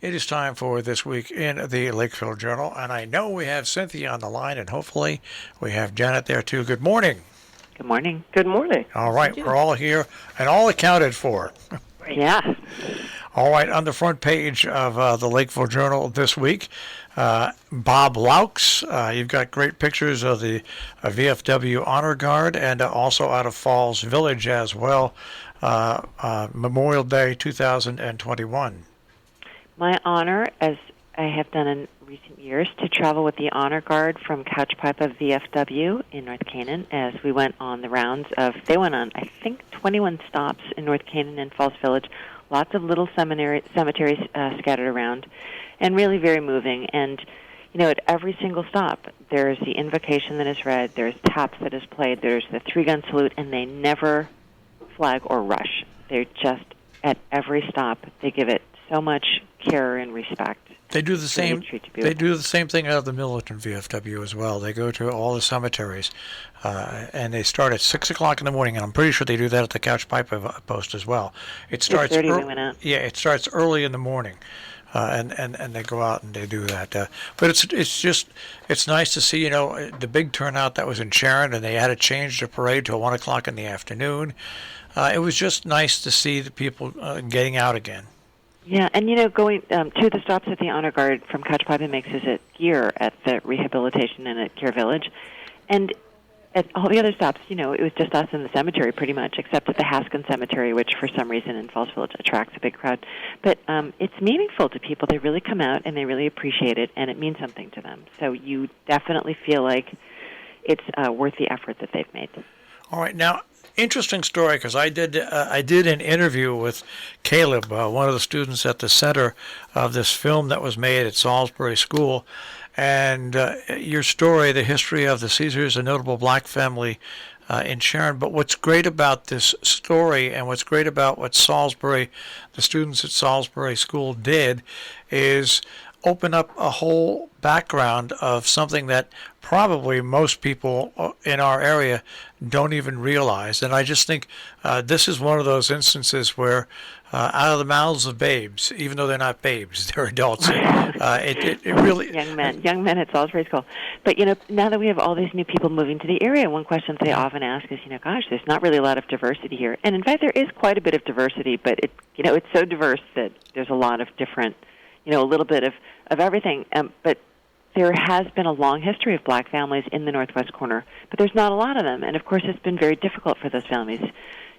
It is time for This Week in the Lakeville Journal, and I know we have Cynthia on the line, and hopefully we have Janet there too. Good morning. Good morning. Good morning. All right, we're all here and all accounted for. Yeah. All right, on the front page of the Lakeville Journal this week, Bob Laux. You've got great pictures of the VFW Honor Guard and also out of Falls Village as well. Memorial Day 2021. My honor, as I have done in recent years, to travel with the Honor Guard from Couch Pipe of VFW in North Canaan as we went on the rounds of, they went on, I think, 21 stops in North Canaan and Falls Village, lots of little cemeteries scattered around, and really very moving. And, you know, at every single stop, there's the invocation that is read, there's taps that is played, there's the three-gun salute, and they never flag or rush. They're just, at every stop, they give it so much care and respect. They do the same. They do the same thing out of the militant VFW as well. They go to all the cemeteries, and they start at 6:00 in the morning. And I'm pretty sure they do that at the Couch Pipe post as well. It starts. We went out. Yeah, it starts early in the morning, and they go out and they do that. But it's nice to see, you know, the big turnout that was in Sharon, and they had to change the parade to 1:00 in the afternoon. It was just nice to see the people getting out again. Yeah, and, you know, going to the stops at the Honor Guard from Couch Pipe and makes visit gear at the rehabilitation and at Care Village. And at all the other stops, you know, it was just us in the cemetery pretty much, except at the Haskin Cemetery, which for some reason in Falls Village attracts a big crowd. But it's meaningful to people. They really come out and they really appreciate it, and it means something to them. So you definitely feel like it's worth the effort that they've made. All right, now, interesting story, because I did an interview with Caleb, one of the students at the center of this film that was made at Salisbury School, and your story, the history of the Caesars, a notable black family in Sharon. But what's great about this story, and what's great about what the students at Salisbury School did, is open up a whole background of something that probably most people in our area don't even realize. And I just think this is one of those instances where out of the mouths of babes, even though they're not babes, they're adults, it really... Young men at Salisbury School. But, you know, now that we have all these new people moving to the area, one question they often ask is, you know, gosh, there's not really a lot of diversity here. And in fact, there is quite a bit of diversity, but it's so diverse that there's a lot of different, you know, a little bit of everything. But there has been a long history of black families in the northwest corner, but there's not a lot of them. And, of course, it's been very difficult for those families,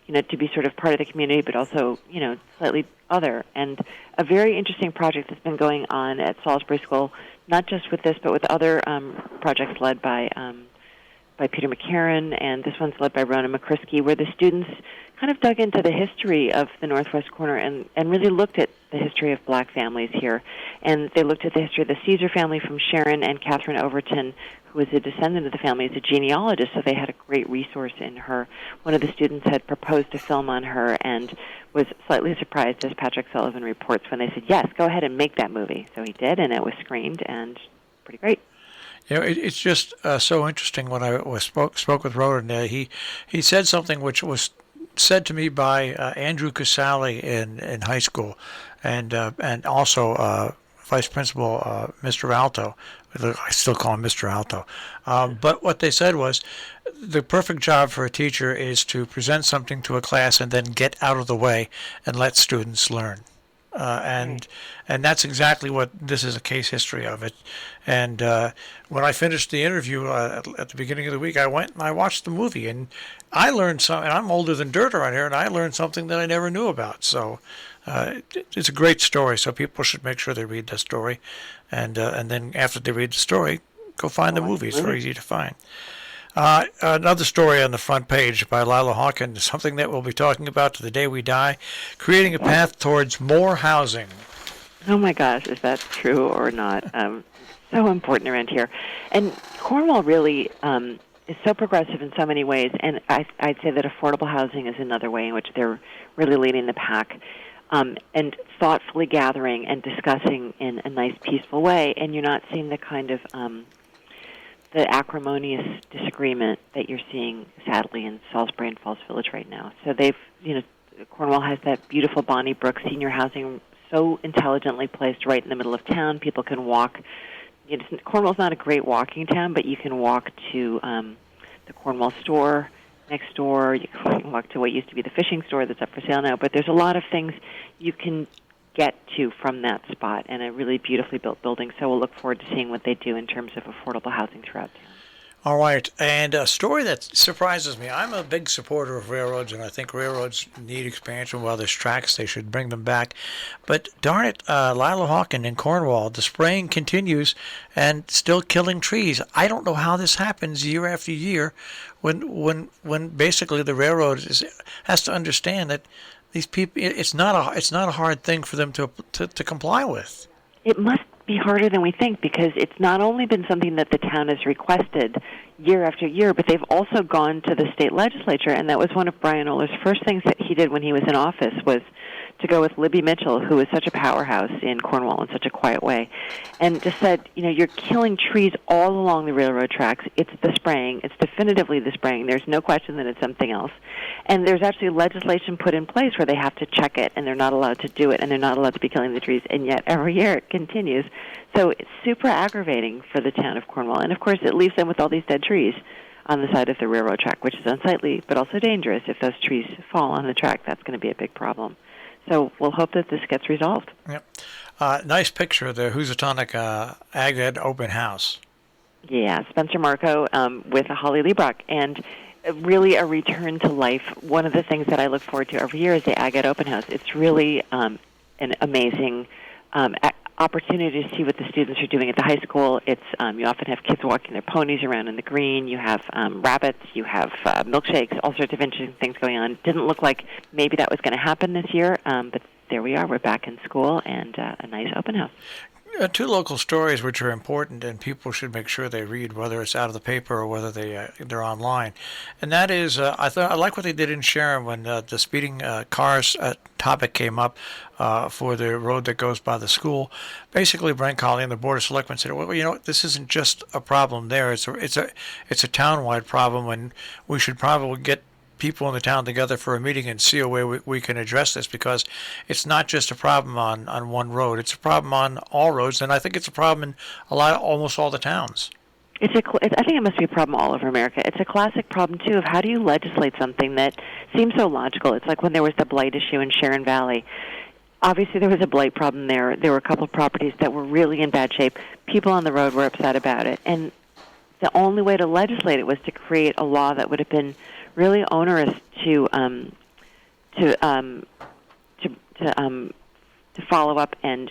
you know, to be sort of part of the community, but also, you know, slightly other. And a very interesting project that's been going on at Salisbury School, not just with this, but with other projects led by Peter McCarran, and this one's led by Rona McCrisky, where the students kind of dug into the history of the northwest corner and really looked at the history of black families here. And they looked at the history of the Caesar family from Sharon, and Catherine Overton, who was a descendant of the family, is a genealogist, so they had a great resource in her. One of the students had proposed a film on her and was slightly surprised, as Patrick Sullivan reports, when they said, yes, go ahead and make that movie. So he did, and it was screened, and pretty great. You know, it's just so interesting. When I spoke with Roden, he said something which was said to me by Andrew Casale in high school, and also Vice Principal Mr. Alto. I still call him Mr. Alto. But what they said was, the perfect job for a teacher is to present something to a class and then get out of the way and let students learn. And that's exactly what this is, a case history of it. And when I finished the interview at the beginning of the week, I went and I watched the movie, and I learned something. I'm older than dirt around here, and I learned something that I never knew about. So it's a great story. So people should make sure they read the story, and then after they read the story, go find the movie. It's very easy to find. Another story on the front page by Lila Hawkins, something that we'll be talking about to the day we die, creating a path towards more housing. Oh, my gosh, is that true or not? So important around here. And Cornwall really is so progressive in so many ways, and I'd say that affordable housing is another way in which they're really leading the pack, and thoughtfully gathering and discussing in a nice, peaceful way, and you're not seeing the kind of the acrimonious disagreement that you're seeing, sadly, in Salisbury and Falls Village right now. So Cornwall has that beautiful Bonnie Brook senior housing so intelligently placed right in the middle of town. People can walk. Cornwall's not a great walking town, but you can walk to the Cornwall store next door. You can walk to what used to be the fishing store that's up for sale now. But there's a lot of things you can get to from that spot, and a really beautifully built building. So we'll look forward to seeing what they do in terms of affordable housing throughout town. All right, and a story that surprises me. I'm a big supporter of railroads, and I think railroads need expansion. While there's tracks, they should bring them back. But darn it, Lila Hawken in Cornwall, the spraying continues and still killing trees. I don't know how this happens year after year when basically the railroad has to understand that these people, it's not a hard thing for them to comply with. It must be harder than we think, because it's not only been something that the town has requested year after year, but they've also gone to the state legislature, and that was one of Brian Oler's first things that he did when he was in office, was to go with Libby Mitchell, who is such a powerhouse in Cornwall in such a quiet way, and just said, you're killing trees all along the railroad tracks. It's the spraying. It's definitively the spraying. There's no question that it's something else. And there's actually legislation put in place where they have to check it, and they're not allowed to do it, and they're not allowed to be killing the trees, and yet every year it continues. So it's super aggravating for the town of Cornwall. And, of course, it leaves them with all these dead trees on the side of the railroad track, which is unsightly but also dangerous. If those trees fall on the track, that's going to be a big problem. So we'll hope that this gets resolved. Yep. Nice picture of the Housatonic Ag Ed open house. Yeah, Spencer Marco with Holly Liebrock. And really a return to life. One of the things that I look forward to every year is the Ag Ed open house. It's really an amazing opportunity to see what the students are doing at the high school. It's you often have kids walking their ponies around in the green. You have rabbits. You have milkshakes, all sorts of interesting things going on. Didn't look like maybe that was going to happen this year, but there we are. We're back in school, and a nice open house. Two local stories which are important and people should make sure they read, whether it's out of the paper or whether they're online. And that is, I like what they did in Sharon when the speeding cars topic came up for the road that goes by the school. Basically, Brent Colley and the Board of Selectmen said, well, this isn't just a problem there. It's a town-wide problem, and we should probably get people in the town together for a meeting and see a way we can address this, because it's not just a problem on one road. It's a problem on all roads, and I think it's a problem in almost all the towns. I think it must be a problem all over America. It's a classic problem, too, of how do you legislate something that seems so logical. It's like when there was the blight issue in Sharon Valley. Obviously, there was a blight problem there. There were a couple of properties that were really in bad shape. People on the road were upset about it. And the only way to legislate it was to create a law that would have been really onerous to follow up and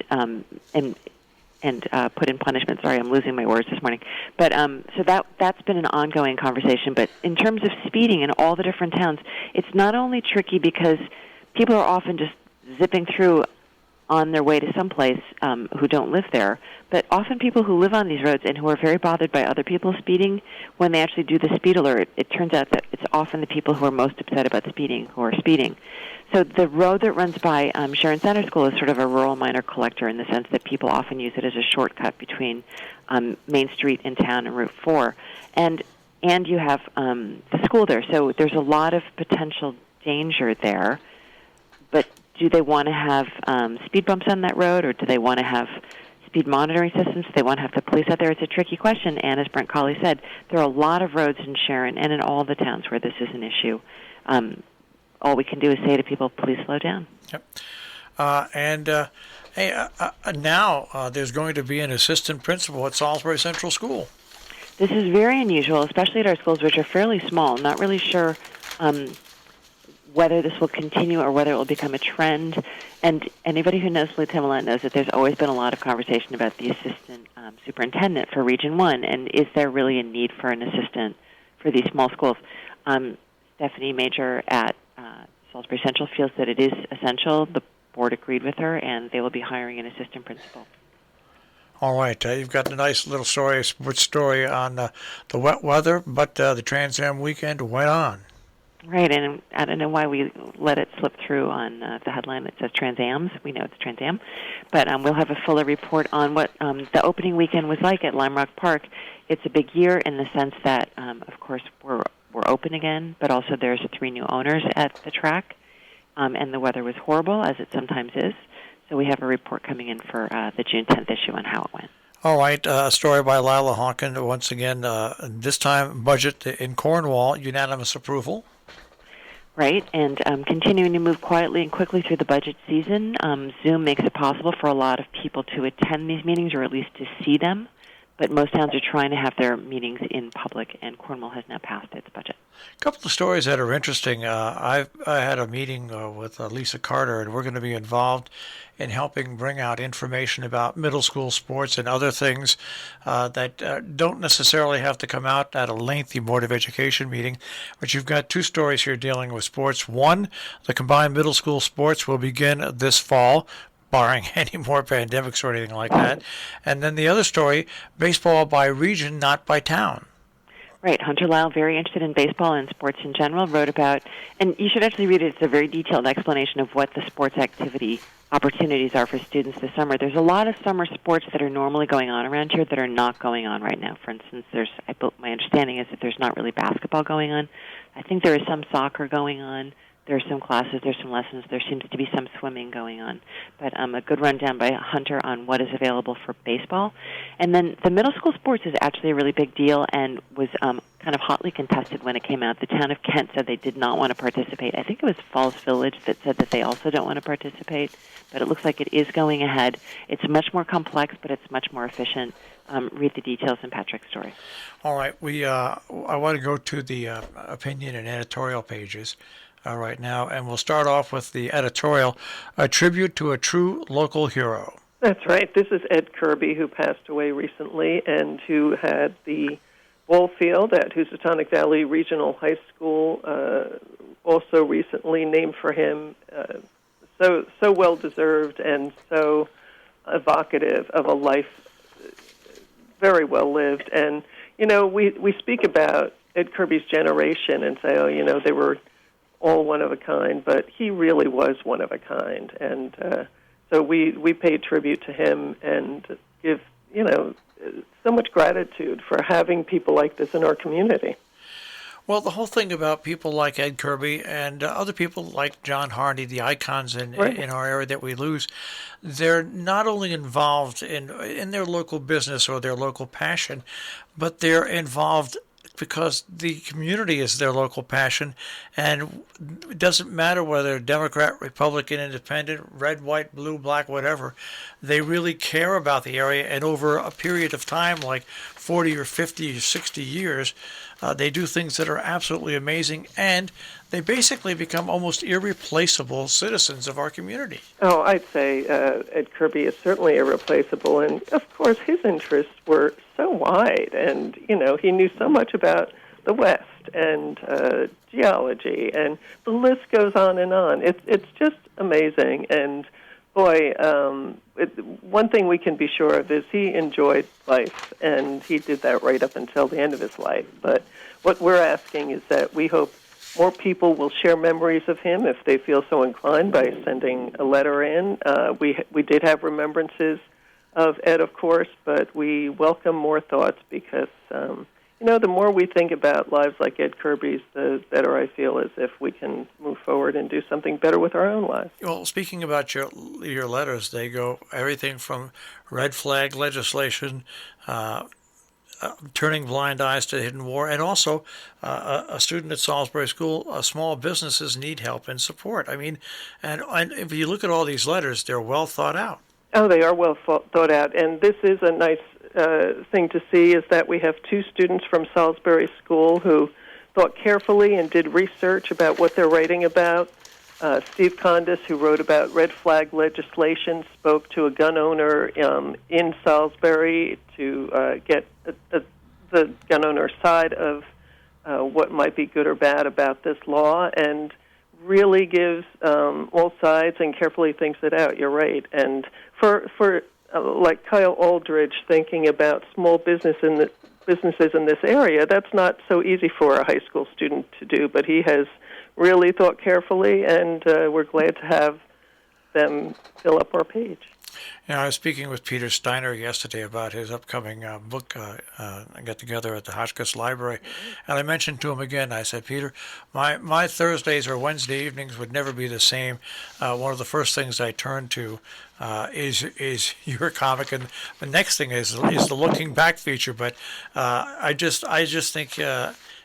put in punishment. Sorry, I'm losing my words this morning. But so that's been an ongoing conversation. But in terms of speeding in all the different towns, it's not only tricky because people are often just zipping through on their way to someplace who don't live there, but often people who live on these roads and who are very bothered by other people speeding, when they actually do the speed alert, it turns out that it's often the people who are most upset about speeding who are speeding. So the road that runs by Sharon Center School is sort of a rural minor collector in the sense that people often use it as a shortcut between Main Street in town and Route 4. And you have the school there, so there's a lot of potential danger there, but do they want to have speed bumps on that road, or do they want to have speed monitoring systems? Do they want to have the police out there? It's a tricky question, and as Brent Colley said, there are a lot of roads in Sharon and in all the towns where this is an issue. All we can do is say to people, please slow down. Yep. Now there's going to be an assistant principal at Salisbury Central School. This is very unusual, especially at our schools, which are fairly small. I'm not really sure whether this will continue or whether it will become a trend. And anybody who knows Lieutenant knows that there's always been a lot of conversation about the assistant superintendent for Region 1, and is there really a need for an assistant for these small schools? Stephanie Major at Salisbury Central feels that it is essential. The board agreed with her, and they will be hiring an assistant principal. All right, you've got a nice little sports story on the wet weather, but the Trans Am weekend went on. Right, and I don't know why we let it slip through on the headline that says Trans Ams. We know it's Trans Am. But we'll have a fuller report on what the opening weekend was like at Lime Rock Park. It's a big year in the sense that, of course, we're open again, but also there's 3 new owners at the track, and the weather was horrible, as it sometimes is. So we have a report coming in for the June 10th issue on how it went. All right, a story by Lila Honkin. Once again, this time budget in Cornwall, unanimous approval. Right, and continuing to move quietly and quickly through the budget season. Zoom makes it possible for a lot of people to attend these meetings, or at least to see them. But most towns are trying to have their meetings in public, and Cornwall has now passed its budget. A couple of stories that are interesting. I had a meeting with Lisa Carter, and we're going to be involved in helping bring out information about middle school sports and other things that don't necessarily have to come out at a lengthy Board of Education meeting. But you've got two stories here dealing with sports. One, the combined middle school sports will begin this fall, barring any more pandemics or anything like that. And then the other story, baseball by region, not by town. Right. Hunter Lyle, very interested in baseball and sports in general, wrote about, and you should actually read it. It's a very detailed explanation of what the sports activity opportunities are for students this summer. There's a lot of summer sports that are normally going on around here that are not going on right now. For instance, my understanding is that there's not really basketball going on. I think there is some soccer going on. There are some classes, there's some lessons, there seems to be some swimming going on. But a good rundown by Hunter on what is available for baseball. And then the middle school sports is actually a really big deal and was kind of hotly contested when it came out. The town of Kent said they did not want to participate. I think it was Falls Village that said that they also don't want to participate. But it looks like it is going ahead. It's much more complex, but it's much more efficient. Read the details in Patrick's story. All right. I want to go to the opinion and editorial pages right now, and we'll start off with the editorial, A Tribute to a True Local Hero. That's right. This is Ed Kirby, who passed away recently and who had the ball field at Housatonic Valley Regional High School also recently named for him. So well-deserved and so evocative of a life very well-lived. And, we speak about Ed Kirby's generation and say, they were all one of a kind, but he really was one of a kind. And so we pay tribute to him and give, so much gratitude for having people like this in our community. Well, the whole thing about people like Ed Kirby and other people like John Hardy, the icons in our area that we lose, they're not only involved in their local business or their local passion, but they're involved because the community is their local passion, and it doesn't matter whether Democrat, Republican, Independent, red, white, blue, black, whatever, they really care about the area, and over a period of time, like 40 or 50 or 60 years, they do things that are absolutely amazing, and they basically become almost irreplaceable citizens of our community. Oh, I'd say Ed Kirby is certainly irreplaceable, and of course his interests were so wide, and he knew so much about the West and geology, and the list goes on and on. It's just amazing, and boy, one thing we can be sure of is he enjoyed life, and he did that right up until the end of his life. But what we're asking is that we hope more people will share memories of him if they feel so inclined by sending a letter in. We did have remembrances of Ed, of course, but we welcome more thoughts because, the more we think about lives like Ed Kirby's, the better I feel as if we can move forward and do something better with our own lives. Well, speaking about your letters, they go everything from red flag legislation, turning blind eyes to hidden war, and also a student at Salisbury School, small businesses need help and support. I mean, and if you look at all these letters, they're well thought out. Oh, they are well thought out, and this is a nice thing to see is that we have two students from Salisbury School who thought carefully and did research about what they're writing about. Steve Condis, who wrote about red flag legislation, spoke to a gun owner in Salisbury to get the gun owner's side of what might be good or bad about this law, and really gives all sides and carefully thinks it out. You're right. And for like Kyle Aldridge thinking about small businesses in this area, that's not so easy for a high school student to do, but he has really thought carefully, and we're glad to have them fill up our page. I was speaking with Peter Steiner yesterday about his upcoming book get-together at the Hotchkiss Library, and I mentioned to him again, I said, Peter, my Thursdays or Wednesday evenings would never be the same. One of the first things I turn to is your comic, and the next thing is the looking back feature. But I just think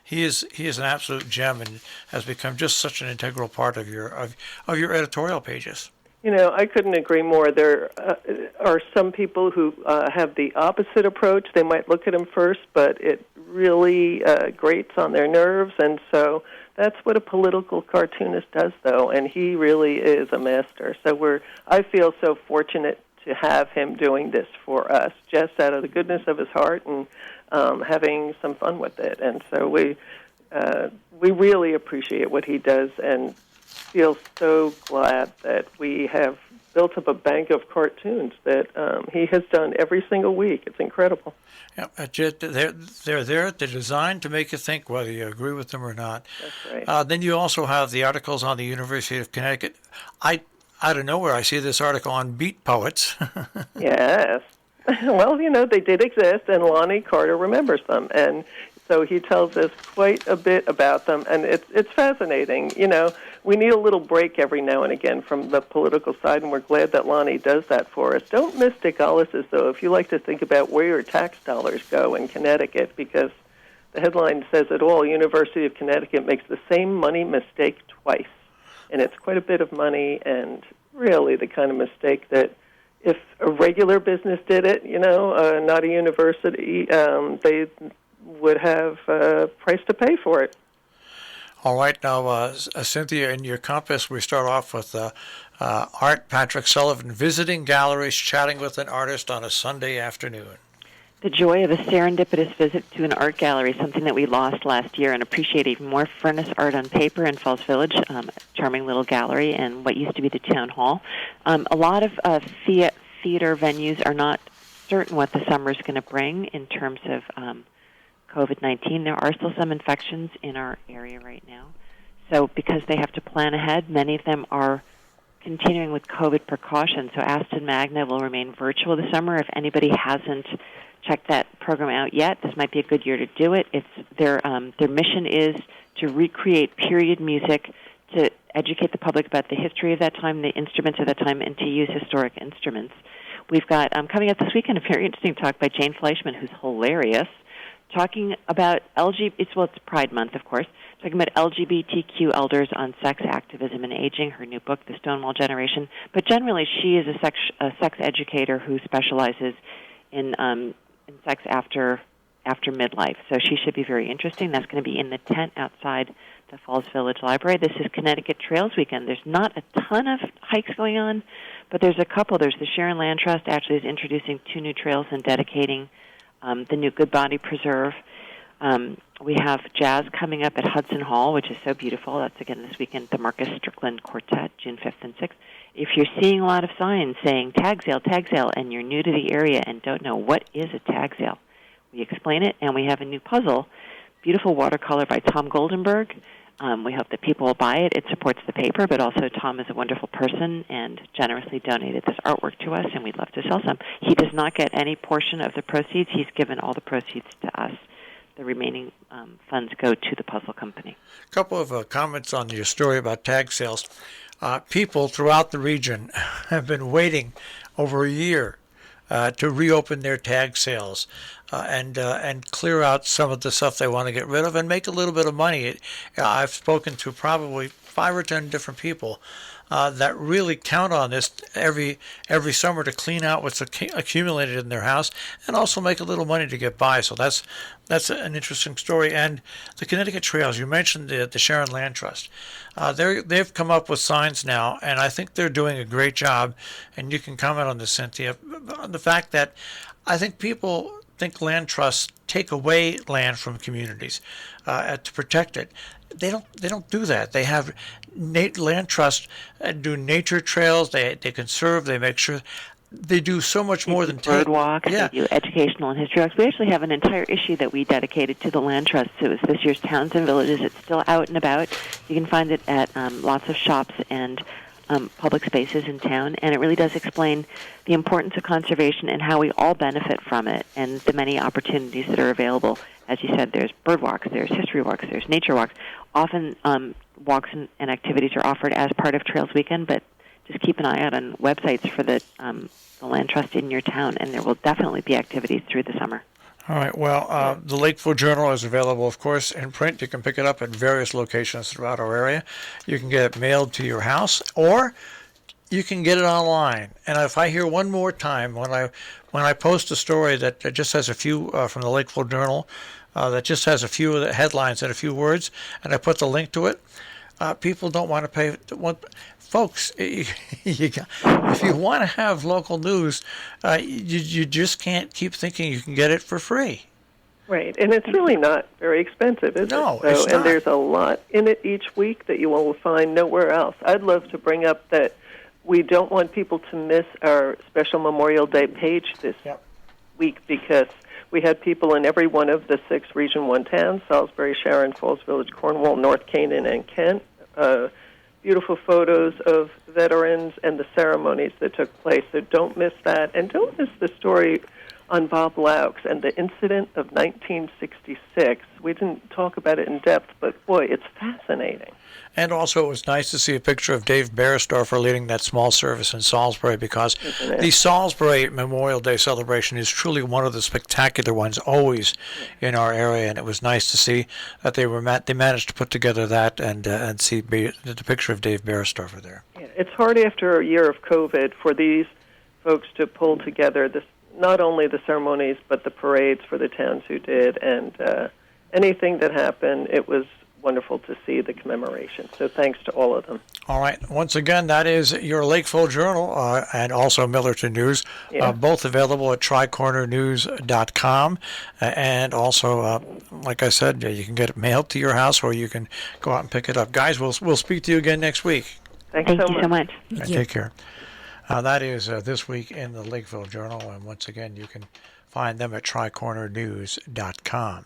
he is an absolute gem and has become just such an integral part of your editorial pages. I couldn't agree more. There are some people who have the opposite approach. They might look at him first, but it really grates on their nerves, and so that's what a political cartoonist does, though, and he really is a master. So I feel so fortunate to have him doing this for us, just out of the goodness of his heart and having some fun with it. And so we really appreciate what he does and feel so glad that we have built up a bank of cartoons that he has done every single week. It's incredible. Yeah, they're there. They're designed to make you think, whether you agree with them or not. That's right. Then you also have the articles on the University of Connecticut. Out of nowhere, I see this article on beat poets. Yes. Well, they did exist, and Lonnie Carter remembers them, and so he tells us quite a bit about them, and it's fascinating. We need a little break every now and again from the political side, and we're glad that Lonnie does that for us. Don't miss Dick Ollis's, though, if you like to think about where your tax dollars go in Connecticut, because the headline says it all. University of Connecticut makes the same money mistake twice, and it's quite a bit of money, and really the kind of mistake that if a regular business did it, not a university, they would have a price to pay for it. All right, now, Cynthia, in your compass, we start off with Art Patrick Sullivan visiting galleries, chatting with an artist on a Sunday afternoon. The joy of a serendipitous visit to an art gallery, something that we lost last year and appreciate even more. Furnace Art on Paper in Falls Village, charming little gallery, and what used to be the town hall. A lot of theater venues are not certain what the summer is going to bring in terms of COVID-19. There are still some infections in our area right now. So because they have to plan ahead, many of them are continuing with COVID precautions. So Aston Magna will remain virtual this summer. If anybody hasn't checked that program out yet, this might be a good year to do it. It's their mission is to recreate period music, to educate the public about the history of that time, the instruments of that time, and to use historic instruments. We've got, coming up this weekend, a very interesting talk by Jane Fleischman, who's hilarious, talking about it's Pride Month, of course, talking about LGBTQ elders on sex activism and aging, her new book, The Stonewall Generation. But generally, she is a sex educator who specializes in sex after midlife. So she should be very interesting. That's going to be in the tent outside the Falls Village Library. This is Connecticut Trails Weekend. There's not a ton of hikes going on, but there's a couple. There's the Sharon Land Trust actually is introducing 2 new trails and dedicating the new Goodbody Preserve. We have jazz coming up at Hudson Hall, which is so beautiful. That's again this weekend, the Marcus Strickland Quartet, June 5th and 6th. If you're seeing a lot of signs saying tag sale, and you're new to the area and don't know what is a tag sale, we explain it, and we have a new puzzle, beautiful watercolor by Tom Goldenberg. We hope that people will buy it. It supports the paper, but also Tom is a wonderful person and generously donated this artwork to us, and we'd love to sell some. He does not get any portion of the proceeds. He's given all the proceeds to us. The remaining funds go to the puzzle company. A couple of comments on your story about tag sales. People throughout the region have been waiting over a year to reopen their tag sales and clear out some of the stuff they want to get rid of and make a little bit of money. I've spoken to probably 5 or 10 different people that really count on this every summer to clean out what's accumulated in their house and also make a little money to get by. So that's an interesting story. And the Connecticut Trails, you mentioned the Sharon Land Trust. They've come up with signs now, and I think they're doing a great job. And you can comment on this, Cynthia, on the fact that I think people think land trusts take away land from communities to protect it. They don't do that. They have land trusts do nature trails. They conserve. They make sure. They do so much more than bird walks. Yeah. They do educational and history walks. We actually have an entire issue that we dedicated to the land trust. It was this year's Towns and Villages. It's still out and about. You can find it at lots of shops and public spaces in town, and it really does explain the importance of conservation and how we all benefit from it, and the many opportunities that are available. As you said, there's bird walks, there's history walks, there's nature walks. Often walks and activities are offered as part of Trails Weekend, but just keep an eye out on websites for the land trust in your town, and there will definitely be activities through the summer. All right. Well, the Lakeville Journal is available, of course, in print. You can pick it up at various locations throughout our area. You can get it mailed to your house, or you can get it online. And if I hear one more time when I post a story that just has a few from the Lakeville Journal, that just has a few of the headlines and a few words, and I put the link to it, people don't want to pay. Folks, if you want to have local news, you just can't keep thinking you can get it for free. Right, and it's really not very expensive, is it? No, it's not. And there's a lot in it each week that you will find nowhere else. I'd love to bring up that we don't want people to miss our special Memorial Day page this week, because we had people in every one of the 6 Region 1 towns: Salisbury, Sharon, Falls Village, Cornwall, North Canaan, and Kent. Beautiful photos of veterans and the ceremonies that took place. So don't miss that. And don't miss the story on Bob Laux and the incident of 1966. We didn't talk about it in depth, but boy, it's fascinating. And also, it was nice to see a picture of Dave Berestorfer leading that small service in Salisbury, because the Salisbury Memorial Day celebration is truly one of the spectacular ones always in our area, and it was nice to see that they managed to put together that and see the picture of Dave Berestorfer there. Yeah, it's hard after a year of COVID for these folks to pull together this, not only the ceremonies but the parades for the towns who did, and anything that happened. It was wonderful to see the commemoration. So thanks to all of them. All right. Once again, that is your Lakeville Journal and also Millerton News, both available at tricornernews.com. And also, like I said, you can get it mailed to your house, or you can go out and pick it up. Guys, we'll speak to you again next week. Thank you so much. Take care. That is This Week in the Lakeville Journal. And once again, you can find them at tricornernews.com.